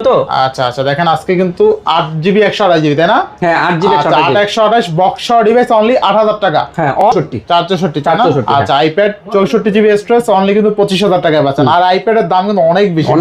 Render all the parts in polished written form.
তো। আচ্ছা আচ্ছা, দেখেন আজকে কিন্তু 8GB 128GB তাই না? হ্যাঁ 8GB 128 বক্স সহ ডিভাইস অনলি 8000 টাকা। হ্যাঁ 464। আচ্ছা আইপ্যাড 64GB স্টোরেজ অনলি কিন্তু 25000 টাকায় পাচ্ছেন। আর আইপ্যাডের দাম কিন্তু অনেক বেশি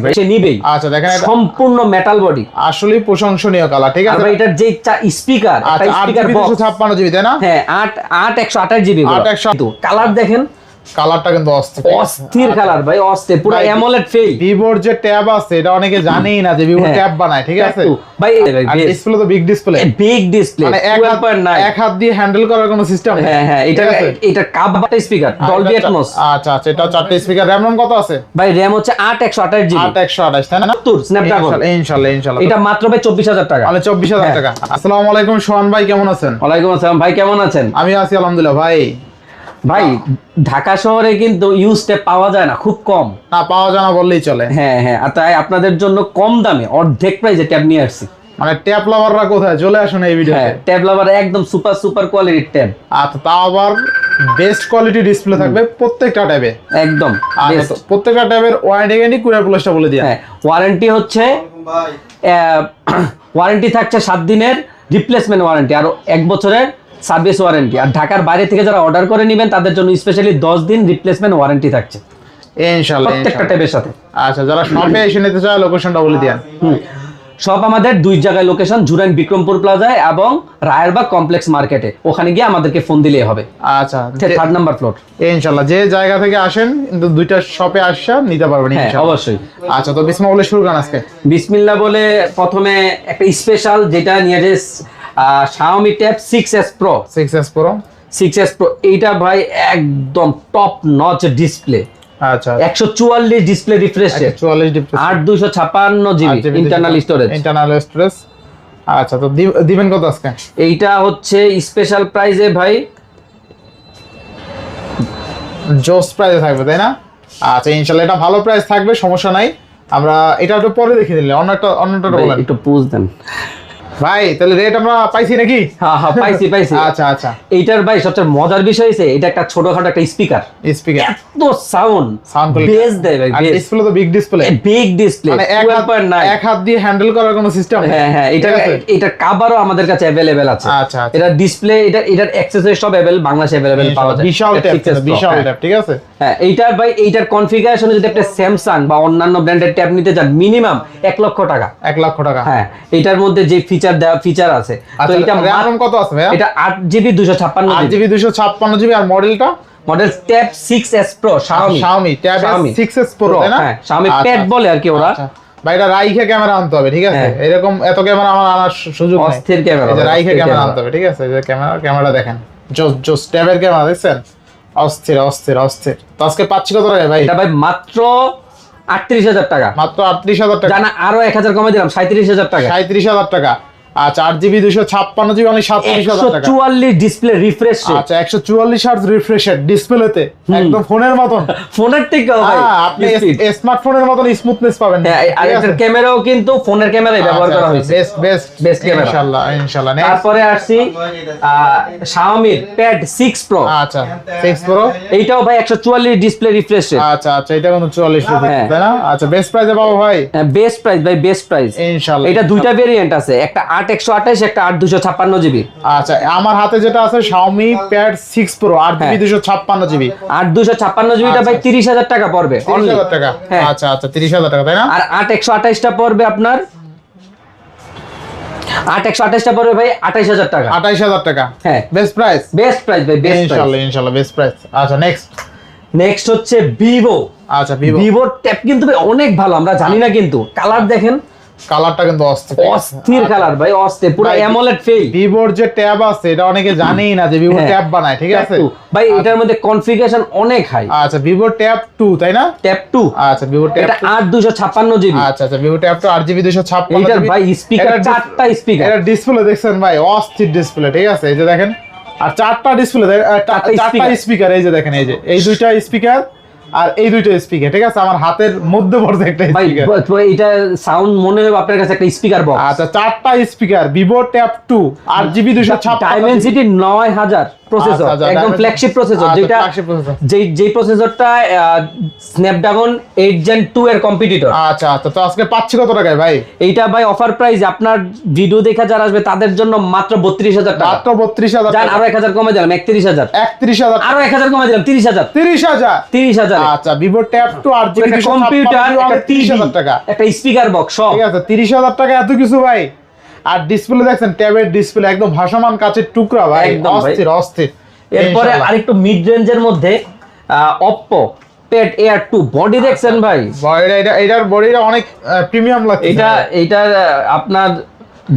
ভাই, সে নিবেই। আচ্ছা দেখেন সম্পূর্ণ মেটাল বডি, আসলেই প্রশংসনীয় কালার। ঠিক আছে, আর এটার যে স্পিকার, একটা স্পিকার বক্স 256GB তাই না? হ্যাঁ 128GB। কালার দেখেন, কালারটা কিন্তু অস্থির কালার ভাই, অস্থির পুরো অ্যামোলেড ফেল। ভিভোর যে ট্যাব আছে এটা অনেকে জানেই না যে ভিভো ট্যাব বানায়। ঠিক আছে ভাই, ডিসপ্লে তো বিগ ডিসপ্লে, মানে এক হাত দিয়ে হ্যান্ডেল করার কোনো সিস্টেম নেই। হ্যাঁ এটা কাপটা স্পিকার ডলবি অ্যাটমস। আচ্ছা আচ্ছা, এটা 4টা স্পিকার। RAM কত আছে ভাই? RAM হচ্ছে 8128GB। 8128 তাই না? স্ন্যাপড্রাগন। ইনশাআল্লাহ এটা মাত্র ভাই 24000 টাকা। মানে 24000 টাকা। আসসালামু আলাইকুম সোহান ভাই, কেমন আছেন? ওয়ালাইকুম আসসালাম ভাই, কেমন আছেন? আমি আছি আলহামদুলিল্লাহ। ভাই ঢাকা শহরে কিন্তু ইউজ ট্যাব পাওয়া যায় না, খুব কম। না পাওয়া যায় না বললেই চলে। হ্যাঁ আর তাই আপনাদের জন্য কম দামে অর্ধেক প্রাইসে ট্যাব নিয়ে আসছি। মানে ট্যাব লাভাররা কোথায় চলে আসুন এই ভিডিওতে। হ্যাঁ ট্যাব লাভার একদম সুপার কোয়ালিটির ট্যাব। আচ্ছা, তাও আবার বেস্ট কোয়ালিটি ডিসপ্লে থাকবে প্রত্যেকটা ট্যাবে, একদম বেস্ট। প্রত্যেকটা ট্যাবের ওয়ারেন্টি গ্যারান্টি কুরিয়ার প্লাসটা বলে দিই। হ্যাঁ ওয়ারেন্টি হচ্ছে ওয়ারেন্টি থাকছে 7 দিনের রিপ্লেসমেন্ট ওয়ারেন্টি, আর 1 বছরের সার্ভিস ওয়ারেন্টি। আর ঢাকার বাইরে থেকে যারা অর্ডার করে নেবেন তাদের জন্য স্পেশালি 10 দিন রিপ্লেসমেন্ট ওয়ারেন্টি থাকছে ইনশাআল্লাহ প্রত্যেকটা ট্যাবের সাথে। আচ্ছা, যারা শপে এসে নিতে চায় লোকেশনটা বলে দিন। সব আমাদের 2 জায়গায় লোকেশন, জুরাইন বিক্রমপুর প্লাজায় এবং রায়েরবাগ কমপ্লেক্স মার্কেটে। ওখানে গিয়ে আমাদেরকে ফোন দিলেই হবে। আচ্ছা 3rd নাম্বার ফ্লোর। ইনশাআল্লাহ যে জায়গা থেকে আসেন কিন্তু দুইটা শপে আসা নিতে পারবেন ইনশাআল্লাহ। অবশ্যই। আচ্ছা, তো বিসমিল্লাহ বলে শুরু করেন আজকে। বিসমিল্লাহ বলে প্রথমে একটা স্পেশাল যেটা নিয়ে যে Xiaomi Tab 6s Pro। 6s Pro এইটা ভাই একদম টপ নচ ডিসপ্লে। আচ্ছা 144 display refresh rate, 8256GB internal storage. আচ্ছা, তো দিবেন কত আজকে? এইটা হচ্ছে স্পেশাল প্রাইসে ভাই, জোস প্রাইসে থাকবে তাই না? আচ্ছা ইনশাআল্লাহ এটা ভালো প্রাইস থাকবে, সমস্যা নাই। আমরা এটা একটু পরে দেখে দিলে অন্যটা বলেন, একটু পুজ দেন ভাই। তাহলে রেট আমরা পাইছি নাকি? হ্যাঁ পাইছি। আচ্ছা এইটার ভাই সবচেয়ে মজার বিষয় হইছে এটা একটা ছোটখাটো একটা স্পিকার, এত সাউন্ড বেস দেয় ভাই। ডিসপ্লে তো বিগ ডিসপ্লে, মানে এক হাত দিয়ে হ্যান্ডেল করার কোনো সিস্টেম নেই। হ্যাঁ এটা কভারও আমাদের কাছে अवेलेबल আছে। আচ্ছা এটা ডিসপ্লে, এটার অ্যাকসেসরি সব अवेलेबल বাংলাদেশে अवेलेबल পাওয়া যায়। বিশাল ট্যাব। ঠিক আছে। হ্যাঁ এইটার কনফিগারেশনে যদি একটা স্যামসাং বা অন্যান্য ব্র্যান্ডের ট্যাব নিতে চান মিনিমাম 1 লক্ষ টাকা। 1 লক্ষ টাকা। হ্যাঁ এটার মধ্যে যে ফিচার আছে। তো এটা RAM কত আছে ভাই? এটা 8GB 256GB। আর model Tab 6s Pro Xiaomi Tab 6s Pro তাই না? হ্যাঁ Xiaomi Pad বলে আর কি ওরা। ভাই এটা রাইখে ক্যামেরা আনতে হবে। ঠিক আছে, এরকম এত ক্যামেরা আমার আনার সুযোগ নেই। অস্থির ক্যামেরা, এই যে রাইখে ক্যামেরা আনতে হবে। ঠিক আছে, এই যে ক্যামেরা দেখেন, জোস ট্যাবের ক্যামেরা দেখছেন, অস্থির। তো আজকে পাচ্ছি কত টাকা ভাই? এটা ভাই মাত্র 38000 টাকা। মাত্র 38000 টাকা। জানা আরো 1000 কমে দিলাম, 37000 টাকা। 37000 টাকা। আচ্ছা 8GB 256GB অনলি 37000 টাকা। 144 ডিসপ্লে রিফ্রেশ রেট। আচ্ছা 144 হার্জ রিফ্রেশ রেট ডিসপ্লেতে, একদম ফোনের মতন। ফোনের থেকে ভাই আপনি স্মার্টফোনের মতন স্মুথনেস পাবেন। আর এটার ক্যামেরাও কিন্তু ফোনের ক্যামেরাই ব্যবহার করা হয়েছে, বেস্ট ক্যামেরা ইনশাআল্লাহ। তারপরে আসছি Xiaomi Pad 6 Pro। আচ্ছা 6 Pro এইটাও ভাই 144 ডিসপ্লে রিফ্রেশ রেট। আচ্ছা এটা কিন্তু 44 তাই না? আচ্ছা বেস্ট প্রাইসে পাবো ভাই। বেস্ট প্রাইস ভাই, বেস্ট প্রাইস ইনশাআল্লাহ। এটা দুইটা ভেরিয়েন্ট আছে, একটা 8128, একটা 8256GB। আচ্ছা আমার হাতে যেটা আছে Xiaomi Pad 6 Pro 8GB 256GB। 8256GB টা ভাই 30000 টাকা পড়বে, 30000 টাকা। আচ্ছা 30000 টাকা তাই না? আর 8128 টা পড়বে আপনার 8128 টা পড়বে ভাই 28000 টাকা। 28000 টাকা। হ্যাঁ বেস্ট প্রাইস ভাই, বেস্ট ইনশাআল্লাহ বেস্ট প্রাইস। আচ্ছা নেক্সট হচ্ছে Vivo। আচ্ছা Vivo ট্যাব কিন্তু ভাই অনেক ভালো, আমরা জানি না কিন্তু কালার দেখেন, কালারটা কিন্তু অস্থির কালার ভাই, অস্থির পুরো অ্যামোলেড ফেল। ভিভোর যে ট্যাব আছে এটা অনেকে জানেই না যে ভিভো ট্যাব বানায়। ঠিক আছে ভাই, এটার মধ্যে কনফিগারেশন অনেক হাই। আচ্ছা ভিভো ট্যাব 2 তাই না? ট্যাব 2। আচ্ছা ভিভো ট্যাব এটা 8256GB। আচ্ছা ভিভো ট্যাব 2 8GB 256GB। এটা ভাই স্পিকার 4টা স্পিকার। এটা ডিসপ্লে দেখছেন ভাই, অস্থির ডিসপ্লে। ঠিক আছে, এই যে দেখেন, আর 4টা ডিসপ্লে, 4টা স্পিকার। এই যে দেখেন, এই দুইটা স্পিকার আর এই দুইটা স্পিকার, ঠিক আছে? আমার হাতের মধ্যে পড়ছে একটা ভাই স্পিকার। এটা সাউন্ড মনে হবে আপনার কাছে একটা স্পিকার বক্স। আচ্ছা, 4টা speaker Vivo tab 2 RGB 256 Dimensity 9000 processor, আচ্ছা, একদম ফ্ল্যাগশিপ প্রসেসর, আচ্ছা, যেটা flagship processor। যেই প্রসেসরটা স্ন্যাপড্রাগন 8 Gen 2 এর কম্পিটিটর। আচ্ছা আচ্ছা, তো আজকে পাচ্ছি কত টাকায় ভাই? এইটা ভাই অফার প্রাইস, আপনার ভিডিও দেখা যারা আসবে তাদের জন্য মাত্র 32000 টাকা। মাত্র 32000 জান টাকা। আরো 1000 কমে দিলাম, 31000। 31000, আরো 1000 কমে দিলাম, 30000। 30000। আচ্ছা, ভিভো ট্যাব 2 RGB একটা 256 কম্পিউটার, একটা 30000 টাকা। একটা স্পিকার বক্স সব। ঠিক আছে, 30000 টাকা এত কিছু ভাই। আর ডিসপ্লে দেখছেন, ট্যাবের ডিসপ্লে একদম ভাসমান কাচের টুকরা ভাই, একদম ভাই। অস্থির অস্থির। এরপরে ইনশাআল্লাহ। আরেকটু মিড রেঞ্জের মধ্যে Oppo Pad Air 2 বডি দেখছেন ভাই? এটার বডিটা অনেক প্রিমিয়াম লাগছে। এইটার আপনার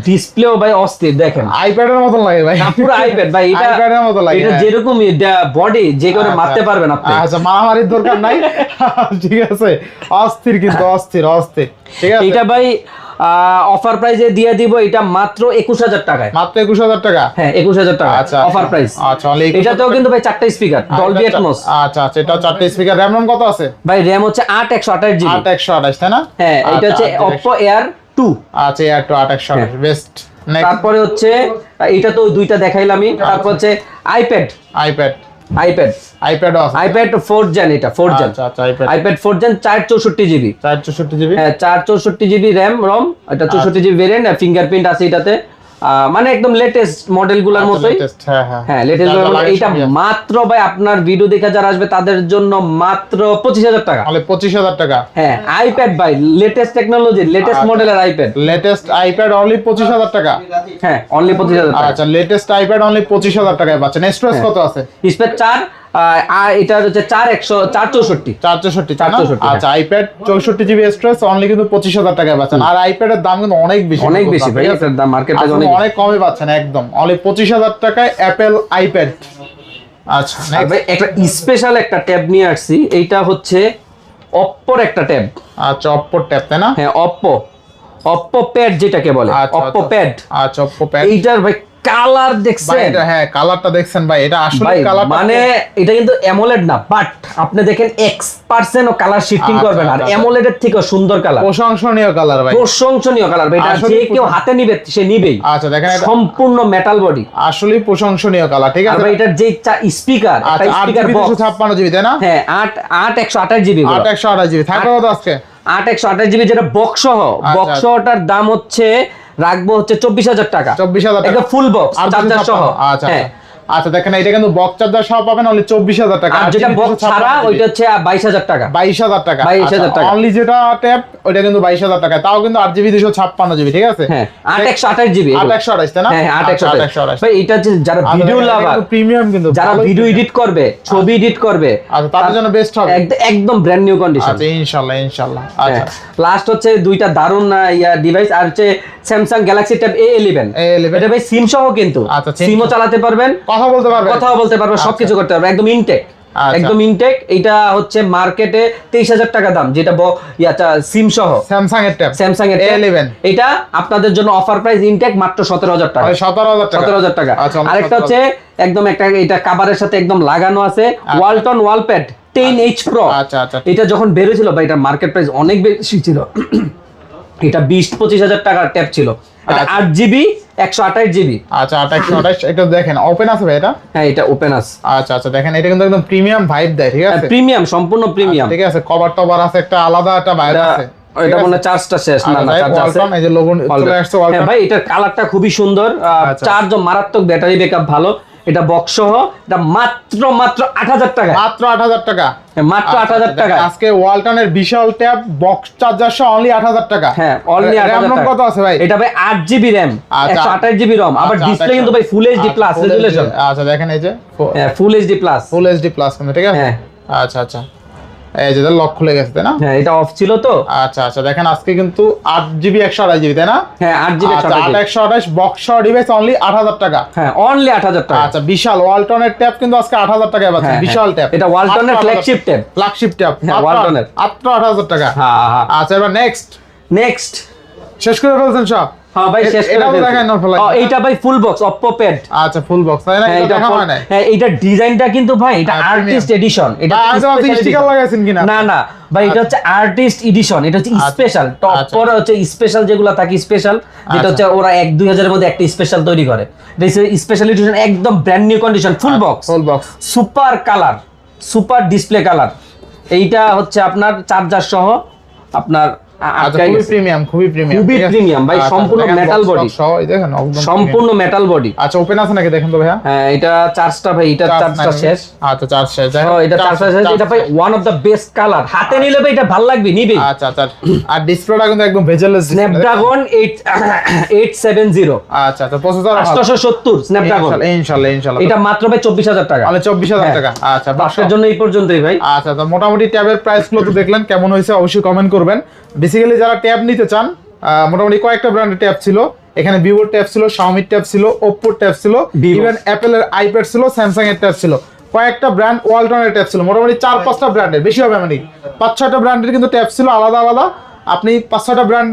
ডিসপ্লেও ভাই অস্থির, দেখেন আইপ্যাডের মতন লাগে ভাই, পুরো আইপ্যাড ভাই। এটা আইপ্যাডের মতো লাগে। এটা যেরকম বডি যে করে মারতে পারবেন আপনি। আচ্ছা, মারামারির দরকার নাই। ঠিক আছে, অস্থির কিন্তু অস্থির অস্থির। ঠিক আছে, এটা ভাই অফার প্রাইসে দিয়ে দিব, এটা মাত্র 21000 টাকায়। মাত্র 21000 টাকা। হ্যাঁ 21000 টাকা আচ্ছা, অফার প্রাইস। আচ্ছা, only 21000 এটাতেও কিন্তু ভাই 4টা স্পিকার, ডলবি অ্যাটমস। আচ্ছা আচ্ছা, এটা 4টা স্পিকার। র্যাম কত আছে ভাই র্যাম হচ্ছে 8 128 জিবি। 8 128, তাই না? হ্যাঁ এটা হচ্ছে Oppo Air 2। আচ্ছা, Air 2 8 128 বেস্ট। তারপরে হচ্ছে এটা তো দুইটা দেখাইলামই। তারপর হচ্ছে আইপ্যাড আইপ্যাড আছে। আইপ্যাড 4 জেন, এটা 4 জেন। আচ্ছা আচ্ছা, আইপ্যাড 4 জেন 464 জিবি। 464 জিবি। হ্যাঁ 464 জিবি র্যাম রম, এটা 64 জিবি ভেরিয়েন্ট, ফিঙ্গারপ্রিন্ট আছে এটাতে। মানে একদম লেটেস্ট মডেলগুলোর মতোই। হ্যাঁ লেটেস্ট। এইটা মাত্র ভাই আপনার ভিডিও দেখে যারা আসবে তাদের জন্য মাত্র 25000 টাকা। তাহলে 25000 টাকা। হ্যাঁ আইপ্যাড ভাই, লেটেস্ট টেকনোলজি, লেটেস্ট মডেলের আইপ্যাড। লেটেস্ট আইপ্যাড অনলি 25000 টাকা। হ্যাঁ অনলি 25000 টাকা। আচ্ছা, লেটেস্ট আইপ্যাড অনলি 25000 টাকায় পাচ্ছেন। স্টোরেজ কত আছে? স্পেস 4 আর এটা হচ্ছে 464। 464। আচ্ছা, আইপ্যাড 64 জিবি স্টোরেজ অনলি কিন্তু 25000 টাকায় পাচ্ছেন। আর আইপ্যাডের দাম কিন্তু অনেক বেশি, অনেক বেশি ভাই, এটার দাম মার্কেটে আসলে অনেক কমে পাচ্ছেন একদম অনলি 25000 টাকায় অ্যাপল আইপ্যাড। আচ্ছা, আর ভাই একটা স্পেশাল একটা ট্যাব নিয়ে আসছি, এইটা হচ্ছে Oppo একটা ট্যাব। আচ্ছা, Oppo ট্যাব, তাই না? হ্যাঁ Oppo Pad যেটাকে বলে, Oppo Pad। আচ্ছা, Oppo Pad। এইটার ভাই কালার দেখছেন? এটা হ্যাঁ, কালারটা দেখছেন ভাই? এটা আসলে ভাই কালারটা মানে এটা কিন্তু অ্যামোলেড না, বাট আপনি দেখেন X% ও কালার শিফটিং করবেন, আর অ্যামোলেডের থেকেও সুন্দর কালার, প্রশংসনীয় কালার ভাই, প্রশংসনীয় কালার ভাই। এটা যে কেউ হাতে নিবে সে নিবেই। আচ্ছা দেখেন, সম্পূর্ণ মেটাল বডি, আসলেই প্রশংসনীয় কালার। ঠিক আর আছে ভাই এটার যে স্পিকার, একটা স্পিকার বক্স 256 জিবি, তাই না? হ্যাঁ 8 128 জিবি। 8 128 জিবি থাকবে কত আজকে? 8 128 জিবি যেটা বক্স সহ, বক্স সহটার দাম হচ্ছে রাখবো হচ্ছে 24000 টাকা। 24000 টাকা এটা ফুল বক্স চার্জার সহ। আচ্ছা হ্যাঁ আচ্ছা, দেখেন এটা কিন্তু বক্স চার্জার সহ পাবেন অনলি 24000 টাকা। আর যেটা বক্স ছাড়া ওইটা হচ্ছে 22000 টাকা। 22000 টাকা। 22000 টাকা অনলি যেটা ট্যাব ওইটা কিন্তু 22000 টাকা, তাও কিন্তু 8GB 256 জিবি। ঠিক আছে, হ্যাঁ 8 128 জিবি। 8 128, তাই না? হ্যাঁ 8 128 ভাই। এটা যে যারা ভিডিও লাভার, প্রিমিয়াম, কিন্তু যারা ভিডিও এডিট করবে, ছবি এডিট করবে, আচ্ছা তাদের জন্য বেস্ট হবে একদম ব্র্যান্ড নিউ কন্ডিশন। আচ্ছা ইনশাআল্লাহ ইনশাআল্লাহ। আচ্ছা, লাস্ট হচ্ছে দুইটা দারুন ডিভাইস, আর হচ্ছে স্যামসাং গ্যালাক্সি ট্যাব A11। এটা ভাই সিম সহ, কিন্তু আচ্ছা, সিমও চালাতে পারবেন, কথা বলতে পারবেন, সবকিছু করতে পারবে, একদম ইনটেক। একদম ইনটেক। এটা হচ্ছে মার্কেটে 23000 টাকা দাম, যেটা সিম সহ স্যামসাং এর ট্যাব, স্যামসাং এর A11। এটা আপনাদের জন্য অফার প্রাইস ইনটেক মাত্র 17000 টাকা। 17000 টাকা। আচ্ছা, আরেকটা হচ্ছে একদম একটা, এটা কাভারের সাথে একদম লাগানো আছে, ওয়ালটন ওয়ালপ্যাড 10H Pro। আচ্ছা আচ্ছা, এটা যখন বের হয়েছিল ভাই, এটা মার্কেট প্রাইস অনেক বেশি ছিল। এটা 20-25 টাকার ট্যাব ছিল। এটা 8GB 128 জিবি। আচ্ছা 8 128। এটা দেখেন ওপেন আছে ভাই? এটা হ্যাঁ এটা ওপেন আছে। আচ্ছা আচ্ছা, দেখেন এটা কিন্তু একদম প্রিমিয়াম ভাইব দেয়। ঠিক আছে, প্রিমিয়াম, সম্পূর্ণ প্রিমিয়াম। ঠিক আছে, কভার টভার আছে, একটা আলাদা একটা ভাইব আছে। এটা মনে চার্জটা শেষ না, চার্জ আছে। এই যে লোগো চলে আসছে ওয়ালটন। হ্যাঁ ভাই, এটার কালারটা খুবই সুন্দর, চার্জও মারাত্মক, ব্যাটারি ব্যাকআপ ভালো। এটা বক্স সহ, এটা মাত্র 8000 টাকা। মাত্র 8000 টাকা। মাত্র 8000 টাকা। আজকে ওয়ালটনের বিশাল ট্যাব বক্স চার্জার সহ অনলি 8000 টাকা। হ্যাঁ অনলি 8000 টাকা। কত আছে ভাই? এটা ভাই 8GB RAM 128GB ROM, আবার ডিসপ্লে কিন্তু ভাই ফুল এইচডি প্লাস রেজুলেশন। আচ্ছা দেখেন এই যে full HD plus, full HD plus কিন্তু। ঠিক আছে, হ্যাঁ আচ্ছা আচ্ছা, এই যে লক খুলে গেছে, তাই না? হ্যাঁ এটা অফ ছিল তো। আচ্ছা আচ্ছা, দেখেন আজকে কিন্তু 8GB 128GB, তাই না? হ্যাঁ 8GB 128 বক্স সহ ডিভাইস অনলি 8000 টাকা। হ্যাঁ অনলি 8000 টাকা। আচ্ছা, বিশাল ওয়ালটনের ট্যাব কিন্তু আজকে 8000 টাকায় পাচ্ছেন। বিশাল ট্যাব, এটা ওয়ালটনের ফ্ল্যাগশিপ ট্যাব। ফ্ল্যাগশিপ ট্যাব ওয়ালটনের মাত্র 8000 টাকা। হ্যাঁ হ্যাঁ। আচ্ছা, এবার নেক্সট শেষ করে ফেলছেন সব? হ্যাঁ ভাই শেষ করে এটাও ফেলছি। দেখাই নরফল। এইটা ভাই ফুল বক্স Oppo Pad। আচ্ছা ফুল বক্স তাই না? হ্যাঁ, এটা এটা দেখা হয় না। হ্যাঁ এটা ডিজাইনটা কিন্তু ভাই এটা হ্যাঁ, আর্টিস্ট premium। এডিশন। এটা আমি তো ভাবছি স্টিকার লাগাইছেন কিনা। না না ভাই এটা হচ্ছে আর্টিস্ট এডিশন, এটা হচ্ছে স্পেশাল টপ পর হচ্ছে স্পেশাল যেগুলো থাকে স্পেশাল, যেটা হচ্ছে ওরা 1-2000 এর মধ্যে একটা স্পেশাল তৈরি করে। এটা হচ্ছে স্পেশাল এডিশন, একদম brand new condition, full box, full box, super colour, super display colour. এইটা হচ্ছে আপনার চার্জার সহ আপনার খুবই প্রিমিয়াম, খুবই প্রিমিয়াম, খুবই প্রিমিয়াম ভাই, সম্পূর্ণ মেটাল বডি সহ। এই দেখেন একদম সম্পূর্ণ মেটাল বডি। আচ্ছা ওপেন আছে নাকি দেখেন তো ভাইয়া? হ্যাঁ এটা চার্জটা ভাই, এটা চার্জটা শেষ। আচ্ছা চার্জ শেষ। এটা চার্জটা শেষ। এটা ভাই one of the best colour, হাতে নিলে ভাই এটা ভালো লাগবে, নিবি। আচ্ছা আচ্ছা। আর ডিসপ্লেটা কিন্তু একদম ভেজেলেস স্ন্যাপড্রাগন 870। আচ্ছা আচ্ছা প্রসেসর 870 স্ন্যাপড্রাগন। ইনশাআল্লাহ এটা মাত্র ভাই 24000 টাকা। মানে 24000 টাকা। আচ্ছা আজকের জন্য এই পর্যন্তই ভাই। আচ্ছা তো মোটামুটি ট্যাবের প্রাইসগুলো তো দেখলেন, কেমন হয়েছে অবশ্যই কমেন্ট করবেন। বেসিক্যালি যারা ট্যাব নিতে চান, মোটামুটি কয়েকটা ব্র্যান্ডের ট্যাব ছিল এখানে। ভিভোর ট্যাব ছিল, শাওমির ট্যাব ছিল, ওপ্পোর ট্যাব ছিল, ইভেন অ্যাপেলের আইপ্যাড ছিল, স্যামসাং এর ট্যাব ছিল, কয়েকটা ব্র্যান্ড ওয়ালটনের ট্যাব ছিল, মোটামুটি 4-5টা ব্র্যান্ডের, বেশি হবে মানে 5-6টা ব্র্যান্ডের কিন্তু ট্যাব ছিল আলাদা আলাদা। আপনি 5-6টা ব্র্যান্ড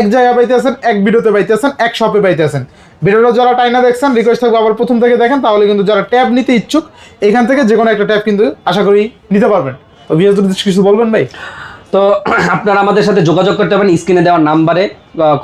এক জায়গায় পাইতেছেন, এক ভিডিওতে পাইতেছেন, এক শপে পাইতেছেন। ভিডিওটা যারা টাইনা দেখছেন রিকোয়েস্ট থাকবে আবার প্রথম থেকে দেখেন, তাহলে কিন্তু যারা ট্যাব নিতে ইচ্ছুক এখান থেকে যে কোনো একটা ট্যাব কিন্তু আশা করি নিতে পারবেন। তো ভিউয়ার্স যদি কিছু বলবেন ভাই? তো আপনারা আমাদের সাথে যোগাযোগ করতে পারেন, স্ক্রিনে দেওয়া নাম্বারে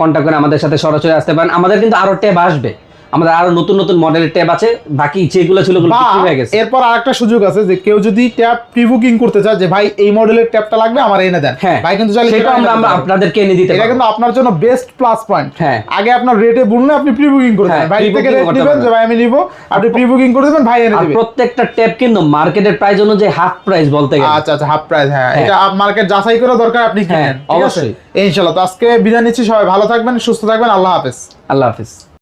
কন্ট্যাক্ট করে আমাদের সাথে সরাসরি আসতে পারেন। আমাদের কিন্তু আরো ট্যাব আসবে, আমাদের আরো নতুন নতুন মডেলের ট্যাব আছে, বাকি যেগুলো ছিল ওগুলো বিক্রি হয়ে গেছে। এরপর আরেকটা সুযোগ আছে যে কেউ যদি ট্যাব প্রি বুকিং করতে চায় যে ভাই এই মডেলের ট্যাবটা লাগবে আমার এনে দেন, হ্যাঁ ভাই কিন্তু চাইলে সেটা আমরা আপনাদেরকে এনে দিতে এটা পারবো। কিন্তু আপনার জন্য বেস্ট প্লাস পয়েন্ট। হ্যাঁ আগে আপনার রেটে বললে আপনি প্রি বুকিং করে দেন, ভাই থেকে রেট নেবেন যে ভাই আমি নিব, আপনি প্রি বুকিং করে দেবেন, ভাই এনে দিবেন। প্রত্যেকটা ট্যাব কিন্তু মার্কেটের প্রাইস অনুযায়ী হাফ প্রাইস বলতে গেলে। আচ্ছা আচ্ছা হাফ প্রাইস। হ্যাঁ এটা মার্কেট যাচাই করা দরকার, আপনি কিনেন। ঠিক আছে অবশ্যই। ইনশাআল্লাহ। তো আজকে বিদায় নিচ্ছি, সবাই ভালো থাকবেন, সুস্থ থাকবেন, আল্লাহ হাফেজ। আল্লাহ হাফেজ।